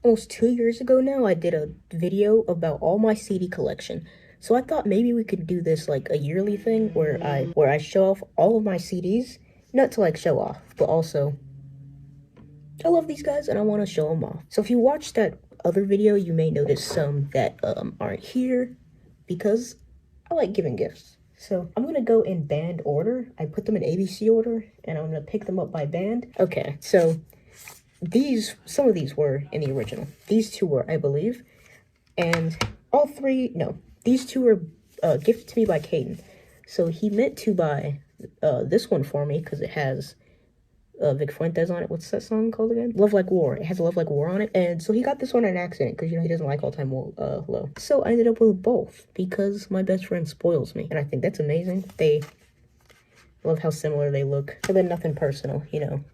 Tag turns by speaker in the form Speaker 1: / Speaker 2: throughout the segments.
Speaker 1: almost 2 years ago now, I did a video about all my CD collection. So I thought maybe we could do this like a yearly thing where I show off all of my CDs, not to like show off, but also I love these guys and I want to show them off. So if you watched that other video, you may notice some that aren't here because I like giving gifts. So I'm gonna go in band order. I put them in ABC order and I'm gonna pick them up by band. Okay, so some of these were in the original. These two were, I believe. And all three, no, these two were gifted to me by Caden. So he meant to buy this one for me because it has Vic Fuentes on it. What's that song called again? Love Like War. It has a Love Like War on it. And so he got this one on accident because, you know, he doesn't like All Time Low. So I ended up with both because my best friend spoils me. And I think that's amazing. They love how similar they look. And then nothing personal, you know.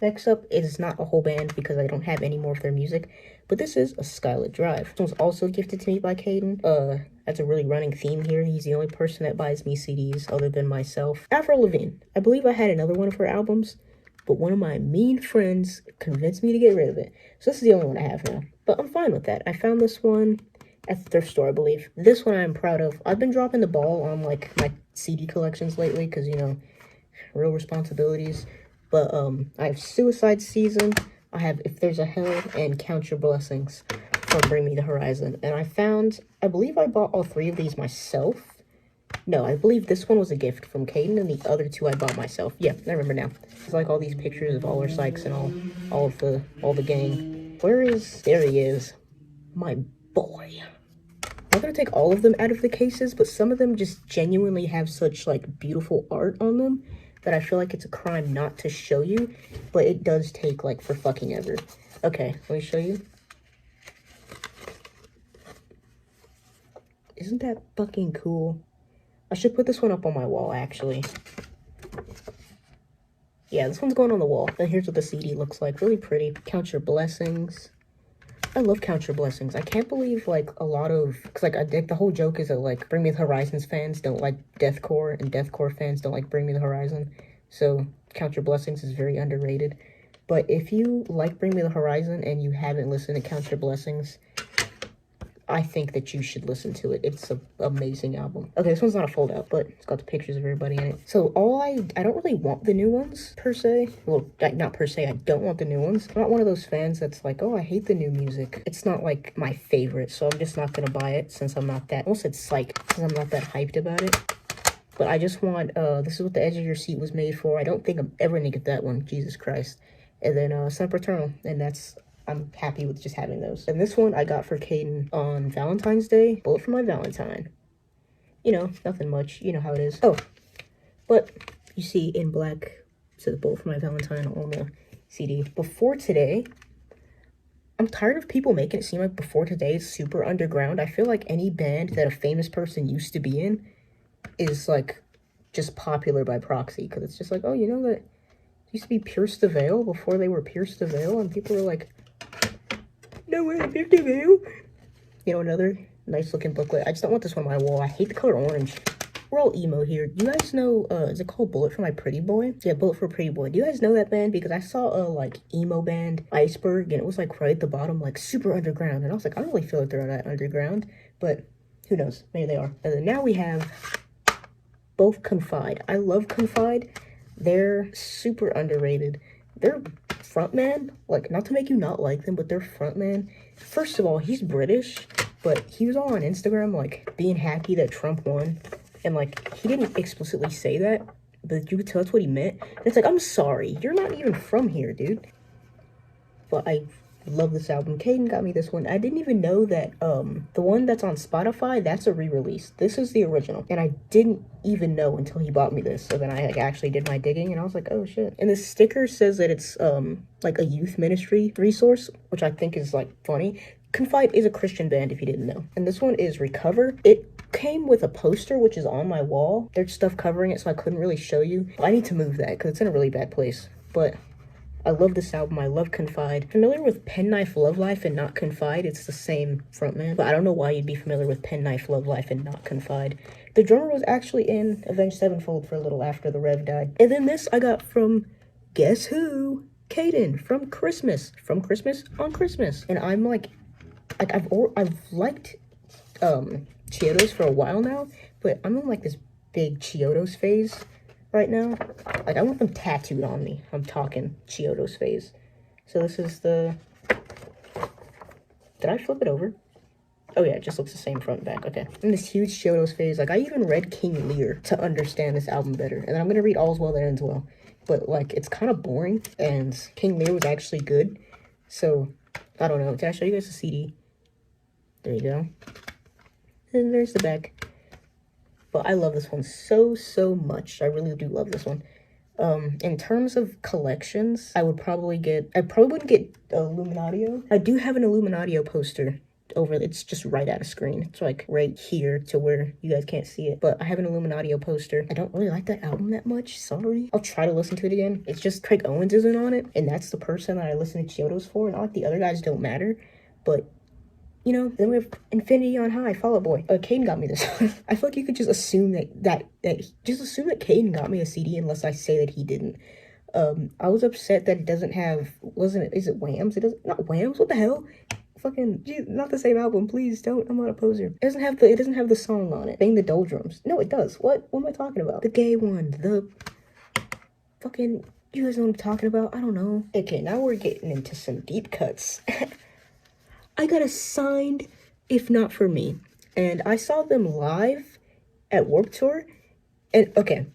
Speaker 1: Next up is not a whole band because I don't have any more of their music, but this is A Skylit Drive. This one's also gifted to me by Caden. That's a really running theme here. He's the only person that buys me CDs other than myself. Avril Lavigne. I believe I had another one of her albums, but one of my mean friends convinced me to get rid of it. So this is the only one I have now, but I'm fine with that. I found this one at the thrift store, I believe. This one I'm proud of. I've been dropping the ball on like my CD collections lately because, you know, real responsibilities. But I have Suicide Season, I have If There's a Hell, and Count Your Blessings from Bring Me the Horizon. And I believe I bought all three of these myself. No, I believe this one was a gift from Caden, and the other two I bought myself. Yeah, I remember now. It's like all these pictures of all our Sykes and all the gang. There he is, my boy. I'm gonna take all of them out of the cases, but some of them just genuinely have such like beautiful art on them that I feel like it's a crime not to show you, but it does take like for fucking ever. Okay, let me show you. Isn't that fucking cool? I should put this one up on my wall, actually. Yeah, this one's going on the wall. And here's what the CD looks like. Really pretty. Count Your Blessings. I love Count Your Blessings. I can't believe, like, a lot of... Because, like, I think the whole joke is that, like, Bring Me the Horizons fans don't like deathcore, and deathcore fans don't like Bring Me the Horizon. So, Count Your Blessings is very underrated. But if you like Bring Me the Horizon and you haven't listened to Count Your Blessings, I think that you should listen to it. It's an amazing album. Okay, this one's not a fold-out, but it's got the pictures of everybody in it. So I don't really want the new ones, per se. Well, not per se, I don't want the new ones. I'm not one of those fans that's like, oh, I hate the new music. It's not, like, my favorite, so I'm just not gonna buy it since I'm not that... I almost said psyched, since I'm not that hyped about it. But I just want, this is what the edge of your seat was made for. I don't think I'm ever gonna get that one, Jesus Christ. And then, Sempiternal, and I'm happy with just having those. And this one I got for Caden on Valentine's Day. Bullet for My Valentine. You know, nothing much. You know how it is. Oh, but you see in black, it says Bullet for My Valentine on the CD. Before Today, I'm tired of people making it seem like Before Today is super underground. I feel like any band that a famous person used to be in is, like, just popular by proxy. Because it's just like, oh, you know that it used to be Pierce the Veil before they were Pierce the Veil? And people were like... No way, Pierce the Veil. You know, another nice looking booklet. I just don't want this one on my wall. I hate the color orange. We're all emo here. You guys know, is it called Bullet for My Pretty Boy? Yeah, Bullet for Pretty Boy. Do you guys know that band? Because I saw a, like, emo band, Iceberg, and it was, like, right at the bottom, like, super underground. And I was like, I don't really feel like they're that underground. But who knows? Maybe they are. And then now we have both Confide. I love Confide. They're super underrated. Their frontman, like, not to make you not like them, but their frontman, first of all, he's British, but he was all on Instagram, like, being happy that Trump won, and, like, he didn't explicitly say that, but you could tell that's what he meant, and it's like, I'm sorry, you're not even from here, dude. But I love this album. Caden got me this one. I didn't even know that, the one that's on Spotify, that's a re-release. This is the original, and I didn't even know until he bought me this, so then I, like, actually did my digging, and I was like, oh, shit. And the sticker says that it's, like, a youth ministry resource, which I think is, like, funny. Confide is a Christian band, if you didn't know. And this one is Recover. It came with a poster, which is on my wall. There's stuff covering it, so I couldn't really show you. I need to move that, because it's in a really bad place, but... I love this album. I love Confide. Familiar with Penknife Love Life and not Confide? It's the same frontman, but I don't know why you'd be familiar with Penknife Love Life and not Confide. The drummer was actually in Avenged Sevenfold for a little after the Rev died. And then this I got from, guess who? Caden from Christmas on Christmas. And I'm like I've liked Chiodos for a while now, but I'm in like this big Chiodos phase right now. Like I want them tattooed on me. I'm talking Chiodos phase. So this is the, did I flip it over? Oh yeah, it just looks the same front and back. Okay. In this huge Chiodos phase, like I even read King Lear to understand this album better. And then I'm gonna read All's Well That Ends Well. But like it's kind of boring, and King Lear was actually good. So I don't know. Did I show you guys the CD? There you go. And there's the back. But I love this one so much. I really do love this one. In terms of collections, I probably wouldn't get Illuminatio. I do have an Illuminatio poster over, it's just right at a screen. It's like right here to where you guys can't see it. But I have an Illuminatio poster. I don't really like that album that much, sorry. I'll try to listen to it again. It's just Craig Owens isn't on it, and that's the person that I listen to Chiodos for. Not like the other guys don't matter, but you know, then we have Infinity on High, Fall Out Boy. Caden got me this. I feel like you could just assume that Caden got me a CD unless I say that he didn't. I was upset that it doesn't have, is it Whams? It doesn't, not Whams, what the hell? Fucking, geez, not the same album, please don't, I'm not a poser. It doesn't have the song on it. Bang the Doldrums. No, it does. What am I talking about? The gay one, the fucking, you guys know what I'm talking about? I don't know. Okay, now we're getting into some deep cuts. I got a signed If Not For Me, and I saw them live at Warped Tour, and okay,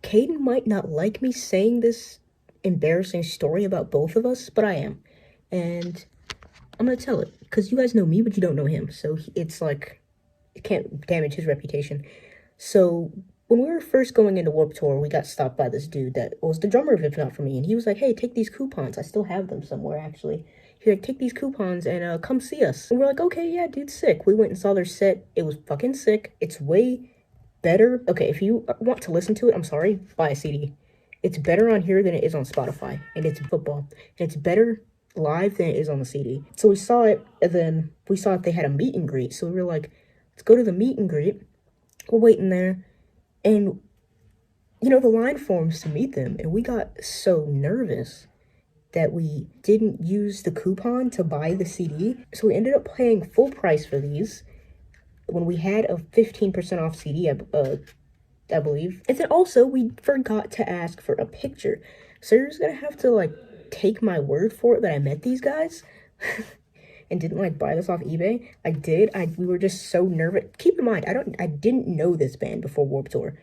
Speaker 1: Caden might not like me saying this embarrassing story about both of us, but I am, and I'm gonna tell it, because you guys know me, but you don't know him, so it's like, it can't damage his reputation. So, when we were first going into Warped Tour, we got stopped by this dude that was the drummer of If Not For Me, and he was like, hey, take these coupons. I still have them somewhere, actually. He's like, take these coupons and come see us. And we're like, okay, yeah, dude, sick. We went and saw their set. It was fucking sick. It's way better. Okay, if you want to listen to it, I'm sorry, buy a CD. It's better on here than it is on Spotify. And it's football. And it's better live than it is on the CD. So we saw it, and then we saw that they had a meet and greet. So we were like, let's go to the meet and greet. We're waiting there. And, you know, the line forms to meet them. And we got so nervous that we didn't use the coupon to buy the CD. So we ended up paying full price for these when we had a 15% off CD, I believe. And then also, we forgot to ask for a picture. So you're just gonna have to, like, take my word for it that I met these guys and didn't, like, buy this off eBay. I did. We were just so nervous. Keep in mind, I didn't know this band before Warped Tour.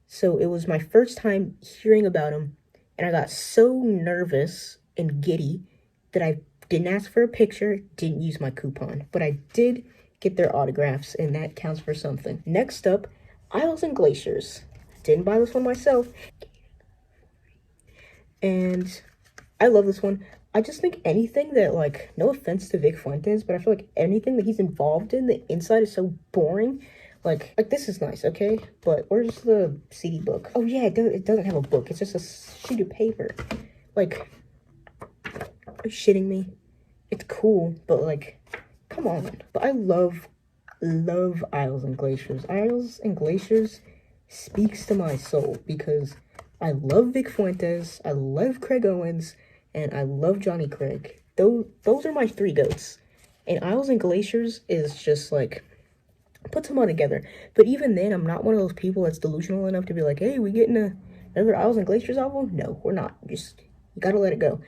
Speaker 1: So it was my first time hearing about them. And I got so nervous and giddy that I didn't ask for a picture, didn't use my coupon. But I did get their autographs, and that counts for something. Next up, Isles and Glaciers. Didn't buy this one myself. And I love this one. I just think anything that, like, no offense to Vic Fuentes, but I feel like anything that he's involved in, the inside is so boring. Like this is nice, okay? But where's the CD book? Oh yeah, it doesn't have a book. It's just a sheet of paper. Like, are you shitting me? It's cool, but like, come on. But I love Isles and Glaciers. Isles and Glaciers speaks to my soul because I love Vic Fuentes, I love Craig Owens, and I love Johnny Craig. Those are my three goats. And Isles and Glaciers is just like, put them all together. But even then, I'm not one of those people that's delusional enough to be like, hey, we getting another Isles and Glaciers album? No, we're not. Just, you gotta let it go.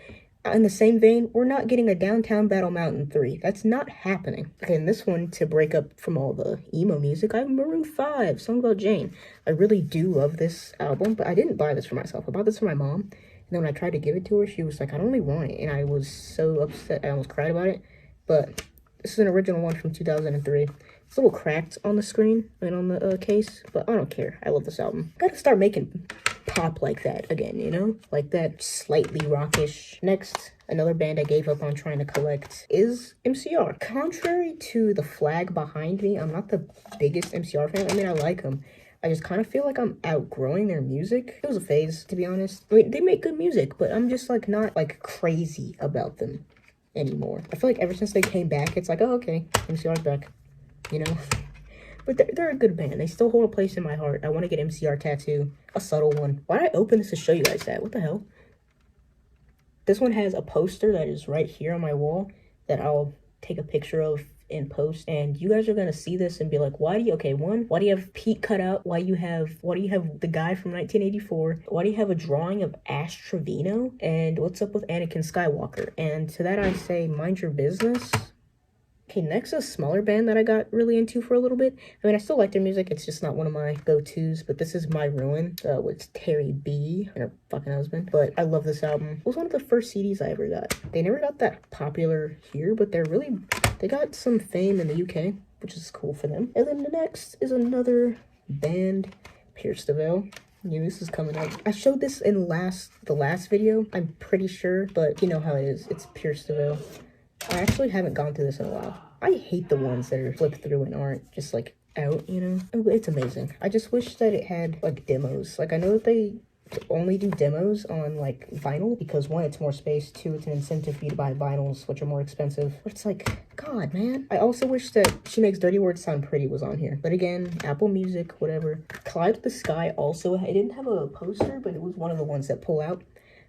Speaker 1: In the same vein, we're not getting a Downtown Battle Mountain 3. That's not happening. Okay, and this one, to break up from all the emo music, I have Maroon 5, Song About Jane. I really do love this album, but I didn't buy this for myself. I bought this for my mom, and then when I tried to give it to her, she was like, I don't really want it, and I was so upset, I almost cried about it. But this is an original one from 2003. It's a little cracked on the screen and on the case, but I don't care. I love this album. Gotta start making pop like that again, you know? Like that slightly rockish. Next, another band I gave up on trying to collect is MCR. Contrary to the flag behind me, I'm not the biggest MCR fan. I mean, I like them. I just kind of feel like I'm outgrowing their music. It was a phase, to be honest. I mean, they make good music, but I'm just like not like crazy about them anymore. I feel like ever since they came back, it's like, oh, okay, MCR's back. You know, But they're a good band. They still hold a place in my heart. I want to get MCR tattoo, a subtle one. Why did I open this to show you guys that? What the hell? This one has a poster that is right here on my wall that I'll take a picture of in post, and you guys are gonna see this and be like, why do you, okay, one, why do you have Pete cut out? Why do you have the guy from 1984? Why do you have a drawing of Ash Trevino? And what's up with Anakin Skywalker? And to that I say, mind your business. Okay, next is a smaller band that I got really into for a little bit. I mean, I still like their music. It's just not one of my go-tos, but this is My Ruin with Terry B and her fucking husband. But I love this album. It was one of the first CDs I ever got. They never got that popular here, but they got some fame in the UK, which is cool for them. And then the next is another band, Pierce the Veil. Yeah, this is coming up. I showed this in the last video, I'm pretty sure, but you know how it is. It's Pierce the Veil. I actually haven't gone through this in a while. I hate the ones that are flipped through and aren't just like out, you know? It's amazing. I just wish that it had like demos. Like I know that they only do demos on like vinyl because one, it's more space, two, it's an incentive for you to buy vinyls, which are more expensive. But it's like, God, man. I also wish that She Makes Dirty Words Sound Pretty was on here. But again, Apple Music, whatever. Collide with the Sky also, it didn't have a poster, but it was one of the ones that pull out.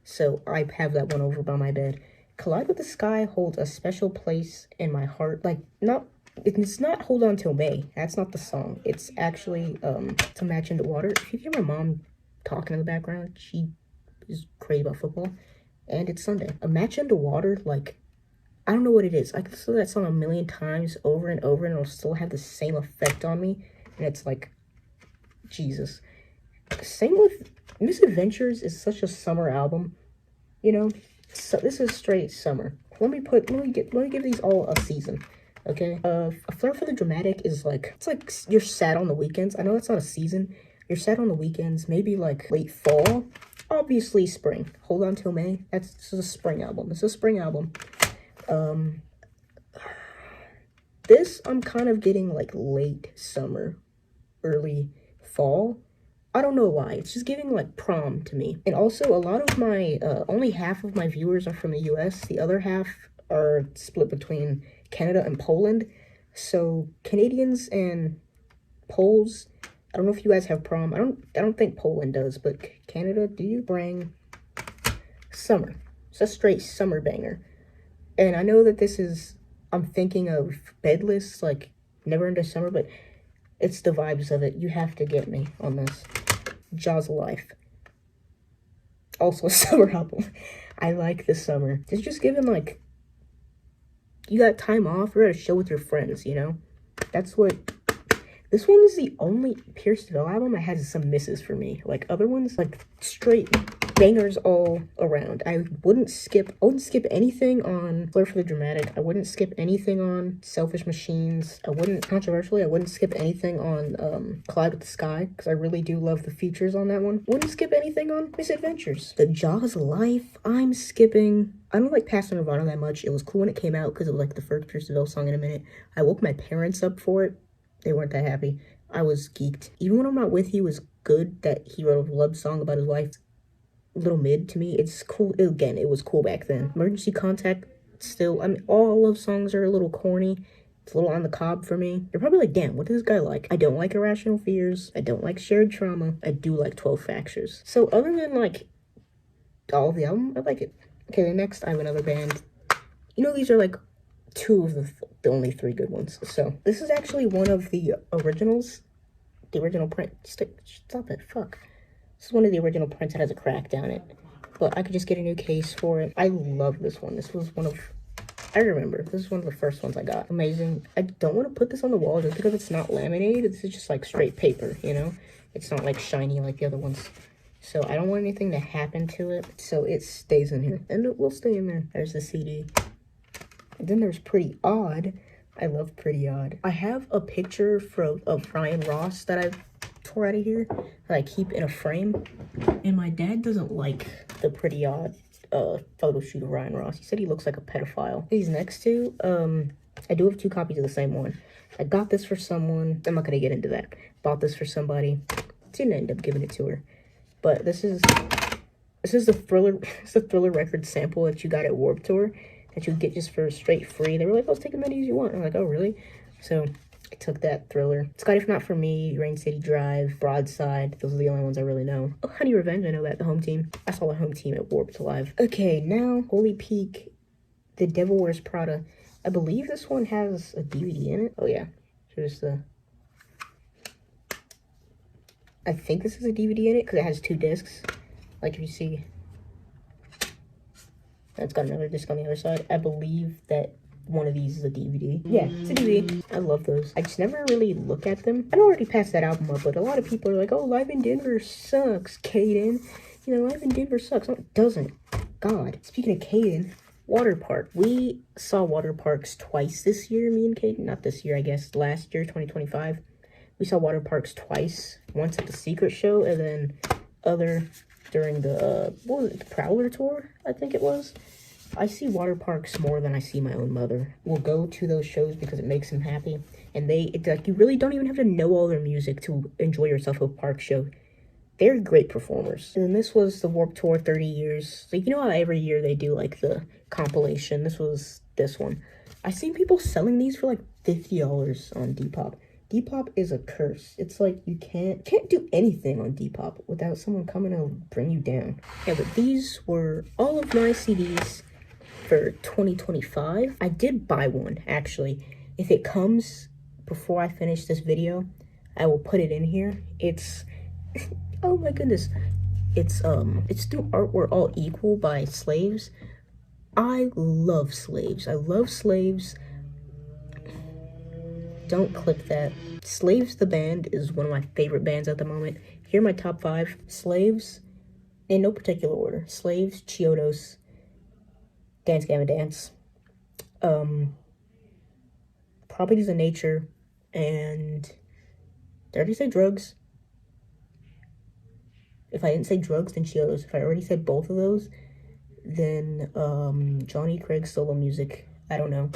Speaker 1: So I have that one over by my bed. Collide with the Sky holds a special place in my heart. Like, it's not Hold On Till May. That's not the song. It's actually To Match Into Water. If you hear my mom talking in the background, she is crazy about football. And it's Sunday. A Match Into Water, like, I don't know what it is. I can listen to that song a million times over and over and it'll still have the same effect on me. And it's like, Jesus. Same with Misadventures is such a summer album, you know? So this is straight summer. Let me give these all a season, okay? A Flair for the Dramatic is like, it's like you're sad on the weekends. I know it's not a season. You're sad on the weekends, maybe like late fall. Obviously spring. Hold On Till May. This is a spring album. It's a spring album. This I'm kind of getting like late summer, early fall. I don't know why. It's just giving like prom to me. And also a lot of my, only half of my viewers are from the US. The other half are split between Canada and Poland. So Canadians and Poles, I don't know if you guys have prom. I don't think Poland does, but Canada, do you bring summer? It's a straight summer banger. And I know that this is, I'm thinking of Bedless, like Never Into Summer, but it's the vibes of it. You have to get me on this. Jaws of Life. Also a summer album. I like this summer. It's just given like, you got time off, you're at a show with your friends, you know? That's what, this one is the only Pierce the Veil album that has some misses for me. Like other ones, like straight bangers all around. I wouldn't skip anything on Flair for the Dramatic. I wouldn't skip anything on Selfish Machines. I wouldn't skip anything on Collide with the Sky, because I really do love the features on that one. Wouldn't skip anything on Misadventures. The Jaws of Life, I'm skipping. I don't like Past Nirvana that much. It was cool when it came out because it was like the first Pierce the Veil song in a minute. I woke my parents up for it. They weren't that happy. I was geeked. Even When I'm Not With You was good, that he wrote a love song about his wife. Little mid to me. It's cool. Again, it was cool back then. Emergency Contact, still, I mean, all love songs are a little corny. It's a little on the cob for me. You're probably like, damn, what does this guy like? I don't like Irrational Fears. I don't like Shared Trauma. I do like 12 Fractures. So other than like all of the album, I like it. Okay, the next, I have another band. You know, these are like two of the only three good ones. So this is actually one of the originals. The original print. Stop it, fuck. This is one of the original prints that has a crack down it. But I could just get a new case for it. I love this one. This was one of, I remember, this is one of the first ones I got. Amazing. I don't want to put this on the wall just because it's not laminated. This is just like straight paper, you know? It's not like shiny like the other ones. So I don't want anything to happen to it. So it stays in here. And it will stay in there. There's the CD. And then there's Pretty Odd. I love Pretty Odd. I have a picture of Ryan Ross that I've tore out of here that I keep in a frame. And my dad doesn't like the Pretty Odd photo shoot of Ryan Ross. He said he looks like a pedophile. These next two, I do have two copies of the same one. I got this for someone. I'm not gonna get into that. Bought this for somebody. Didn't end up giving it to her. But this is the Thriller Records sample that you got at Warped Tour that you get just for straight free. They were like, "Oh, let's take as many as you want." I'm like, "Oh, really?" So I took that. Thriller. It's got If Not For Me, Rain City Drive, Broadside. Those are the only ones I really know. Oh, Honey Revenge, I know that, the home team. I saw the home team at Warped Live. Okay, now Holy Peak, The Devil Wears Prada. I believe this one has a DVD in it. Oh yeah, here's the... I think this is a DVD in it because it has 2 discs. Like if you see, it's got another disc on the other side. I believe that one of these is a DVD. Yeah, it's a DVD. I love those. I just never really look at them. I've already passed that album up, but a lot of people are like, oh, Live in Denver sucks, Caden. You know, Live in Denver sucks. No, it doesn't. God. Speaking of Caden, Water Park. We saw Water Parks twice this year, me and Caden. Not this year, I guess. Last year, 2025. We saw Water Parks twice. Once at the Secret Show, and then other during the, what was it, the Prowler Tour, I think it was. I see Water Parks more than I see my own mother. We'll go to those shows because it makes them happy. And it's like, you really don't even have to know all their music to enjoy yourself at a park show. They're great performers. And then this was the Warped Tour 30 years. Like, you know how every year they do, like, the compilation? This was this one. I've seen people selling these for, like, $50 on Depop. Depop is a curse. It's like you can't do anything on Depop without someone coming to bring you down. Yeah, but these were all of my CDs for 2025. I did buy one, actually. If it comes before I finish this video, I will put it in here. It's oh my goodness. It's through Art We're All Equal by Slaves. I love Slaves. I love Slaves. Don't click that. Slaves the band is one of my favorite bands at the moment. Here are my top 5. Slaves, in no particular order. Slaves, Chiodos, Dance Gavin Dance, Properties of Nature, and did I already say Drugs? If I didn't say Drugs, then Chiodos. If I already said both of those, then Johnny Craig's solo music. I don't know.